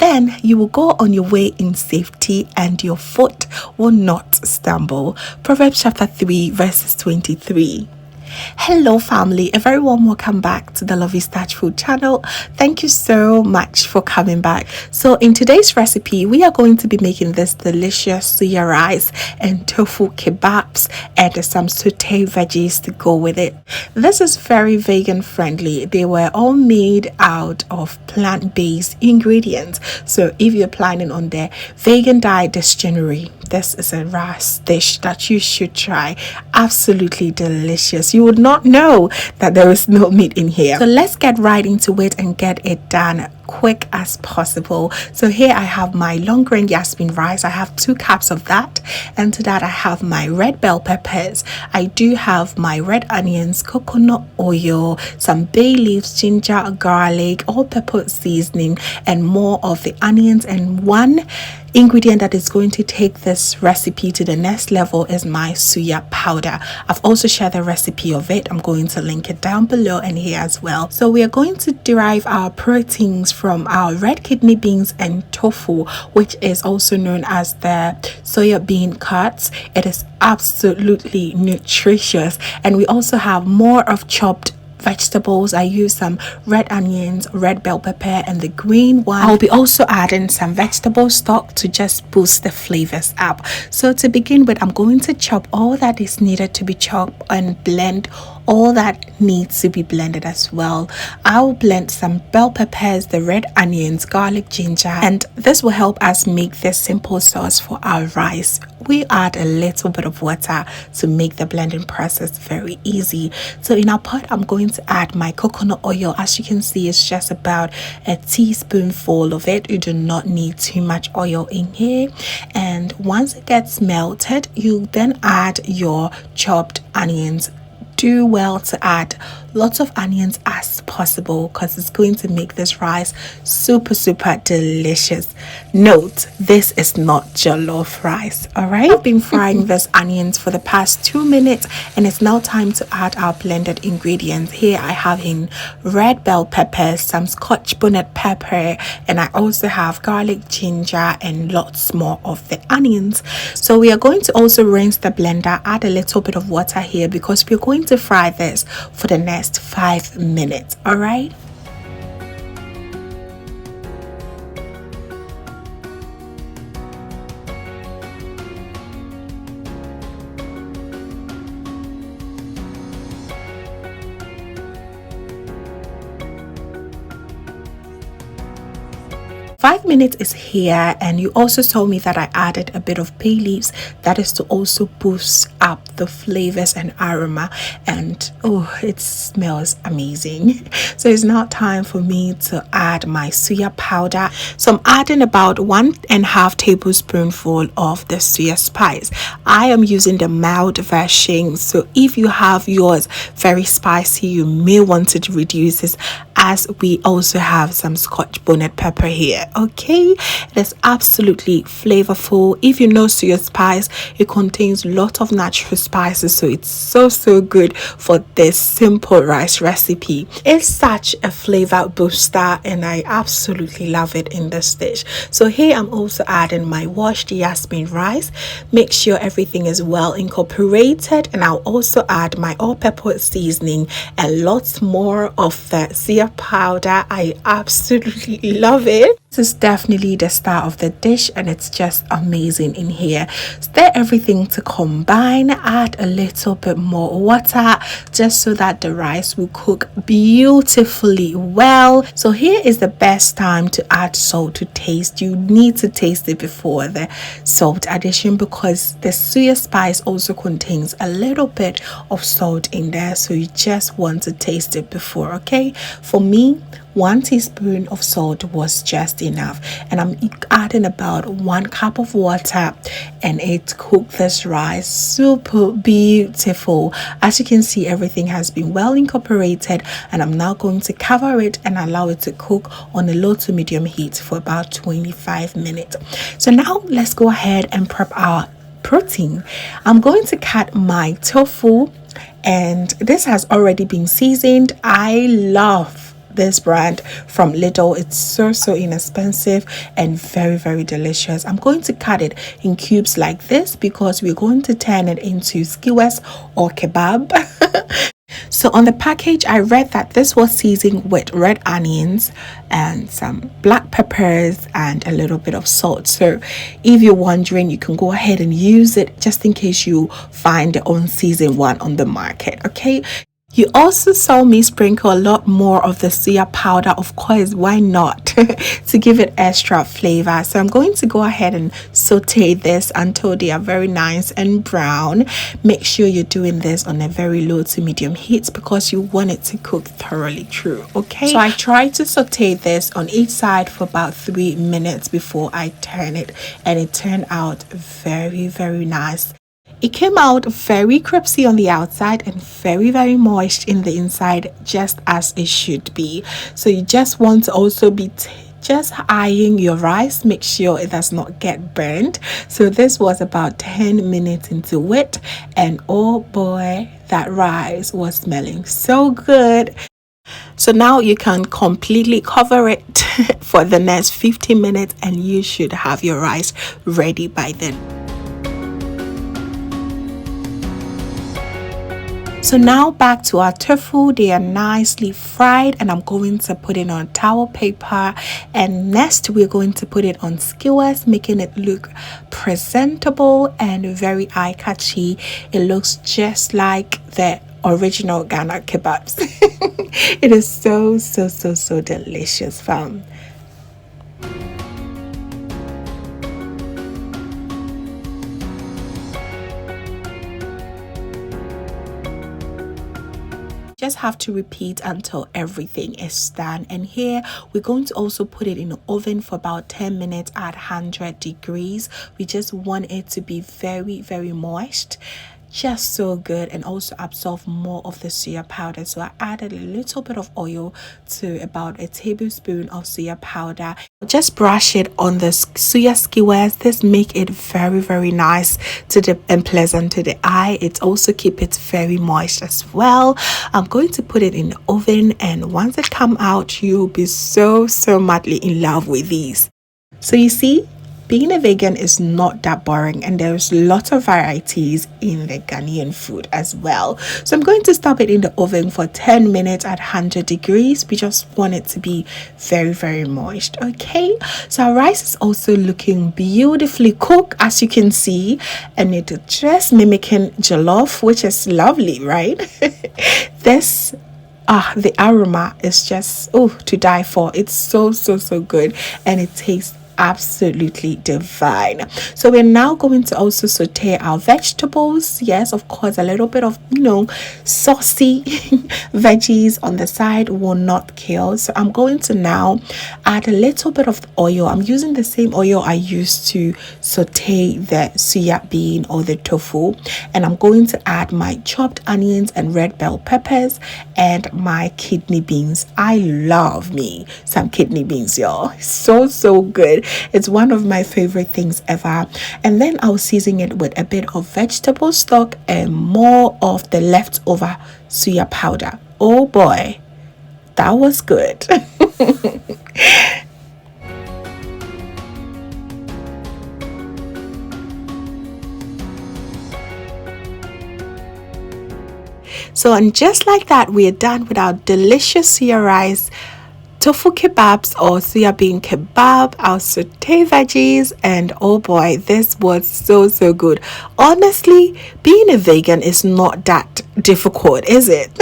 then you will go on your way in safety and your foot will not stumble. Proverbs chapter 3 verses 23. Hello family, a very warm welcome back to the Lovystouch food channel. Thank you so much for coming back. So in today's recipe, we are going to be making this delicious suya rice and tofu kebabs and some sautéed veggies to go with it. This is very vegan friendly. They were all made out of plant-based ingredients. So if you're planning on the vegan diet this January, this is a rice dish that you should try. Absolutely delicious. You would not know that there is no meat in here. So let's get right into it and get it done quick as possible. So here I have my long grain jasmine rice. I have 2 cups of that, and to that I have my red bell peppers. I do have my red onions, coconut oil, some bay leaves, ginger, garlic, all pepper seasoning, and more of the onions. And one ingredient that is going to take this recipe to the next level is my suya powder. I've also shared the recipe of it. I'm going to link it down below and here as well. So we are going to derive our proteins from our red kidney beans and tofu, which is also known as the soya bean curds. It is absolutely nutritious, and we also have more of chopped vegetables. I use some red onions, red bell pepper, and the green one. I'll be also adding some vegetable stock to just boost the flavors up. So to begin with, I'm going to chop all that is needed to be chopped and blend all that needs to be blended as well. I'll blend some bell peppers, the red onions, garlic, ginger, and this will help us make this simple sauce for our rice. We add a little bit of water to make the blending process very easy. So in our pot, I'm going to add my coconut oil. As you can see, it's just about a teaspoonful of it. You do not need too much oil in here. And once it gets melted, you then add your chopped onions. Do well to add lots of onions as possible because it's going to make this rice super delicious. Note, this is not jollof rice. All right, I've been frying these onions for the past 2 minutes, and it's now time to add our blended ingredients. Here I have in red bell peppers, some scotch bonnet pepper, and I also have garlic, ginger, and lots more of the onions. So we are going to also rinse the blender, add a little bit of water here because we're going to fry this for the next 5 minutes. All right. Five minutes is here, and you also told me that I added a bit of bay leaves. That is to also boost up the flavors and aroma, and oh, it smells amazing. So it's now time for me to add my suya powder. So I'm adding about 1.5 tablespoonful of the suya spice. I am using the mild version, so if you have yours very spicy, you may want to reduce this, as we also have some scotch bonnet pepper here. Okay, it is absolutely flavorful. If you know suya spice, it contains lots of natural spices, so it's so good for this simple rice recipe. It's such a flavor booster, and I absolutely love it in this dish. So here I'm also adding my washed jasmine rice. Make sure everything is well incorporated, and I'll also add my all-purpose seasoning and lots more of the suya powder. I absolutely love it. This is definitely the star of the dish, and it's just amazing in here. Stir everything to combine. Add a little bit more water just so that the rice will cook beautifully well. So here is the best time to add salt to taste. You need to taste it before the salt addition because the suya spice also contains a little bit of salt in there, so you just want to taste it before. Okay, for me, 1 teaspoon of salt was just enough, and I'm adding about 1 cup of water, and it cooked this rice super beautiful. As you can see, everything has been well incorporated, and I'm now going to cover it and allow it to cook on a low to medium heat for about 25 minutes. So now let's go ahead and prep our protein. I'm going to cut my tofu, and this has already been seasoned. I love this brand from Lidl. It's so inexpensive and very delicious. I'm going to cut it in cubes like this because we're going to turn it into skewers or kebab. So on the package, I read that this was seasoned with red onions and some black peppers and a little bit of salt. So if you're wondering, you can go ahead and use it just in case you find the unseasoned one on the market. Okay. You also saw me sprinkle a lot more of the suya powder, of course, why not, to give it extra flavor. So I'm going to go ahead and saute this until they are very nice and brown. Make sure you're doing this on a very low to medium heat because you want it to cook thoroughly through, okay? So I tried to saute this on each side for about 3 minutes before I turn it, and it turned out very nice. It came out very crispy on the outside and very moist in the inside, just as it should be. So you just want to also be just eyeing your rice, make sure it does not get burnt. So this was about 10 minutes into it, and oh boy, that rice was smelling so good. So now you can completely cover it for the next 15 minutes and you should have your rice ready by then. So now back to our tofu. They are nicely fried and I'm going to put it on towel paper, and next we're going to put it on skewers, making it look presentable and very eye-catchy. It looks just like the original Ghana kebabs. It is so delicious, fam. Just have to repeat until everything is done. And here we're going to also put it in the oven for about 10 minutes at 100 degrees. We just want it to be very moist, just so good, and also absorb more of the suya powder. So I added a little bit of oil to about a tablespoon of suya powder. Just brush it on the suya skewers. This make it very nice to the and pleasant to the eye. It also keep it very moist as well. I'm going to put it in the oven, and once it come out, you'll be so madly in love with these. So you see, being a vegan is not that boring, and there's lots of varieties in the Ghanaian food as well. So I'm going to stop it in the oven for 10 minutes at 100 degrees. We just want it to be very moist. Okay, so our rice is also looking beautifully cooked, as you can see, and it's just mimicking jollof, which is lovely, right? This the aroma is just to die for. It's so good, and it tastes absolutely divine. So we're now going to also saute our vegetables. Yes, of course, a little bit of saucy veggies on the side will not kill. So I'm going to now add a little bit of oil. I'm using the same oil I used to saute the suya bean or the tofu, and I'm going to add my chopped onions and red bell peppers and my kidney beans. I love me some kidney beans, y'all. So good. It's one of my favorite things ever. And then I'll season it with a bit of vegetable stock and more of the leftover suya powder. Oh boy, that was good. So, and just like that, we are done with our delicious suyarice, tofu kebabs or suya bean kebab, our saute veggies, and oh boy, this was so good. Honestly, being a vegan is not that difficult, is it?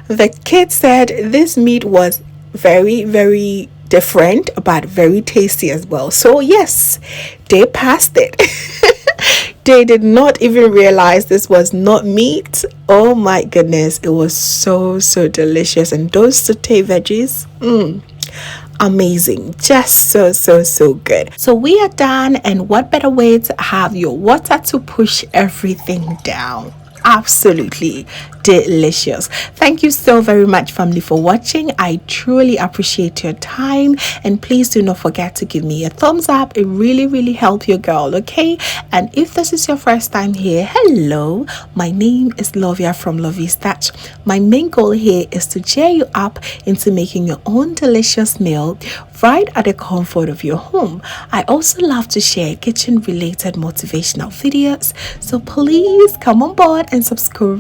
The kids said this meat was very different but very tasty as well. So yes, they passed it. They did not even realize this was not meat. Oh my goodness, it was so delicious. And those saute veggies, amazing, just so good. So we are done, and what better way to have your water to push everything down? Absolutely delicious. Thank you so very much, family, for watching. I truly appreciate your time, and please do not forget to give me a thumbs up. It really helps your girl, okay? And if this is your first time here, hello, my name is Lovia from Lovystouch. My main goal here is to cheer you up into making your own delicious meal right at the comfort of your home. I also love to share kitchen related motivational videos, so please come on board and subscribe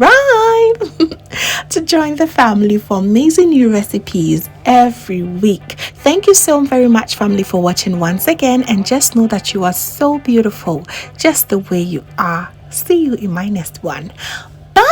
to join the family for amazing new recipes every week. Thank you so very much, family, for watching once again, and just know that you are so beautiful just the way you are. See you in my next one. Bye.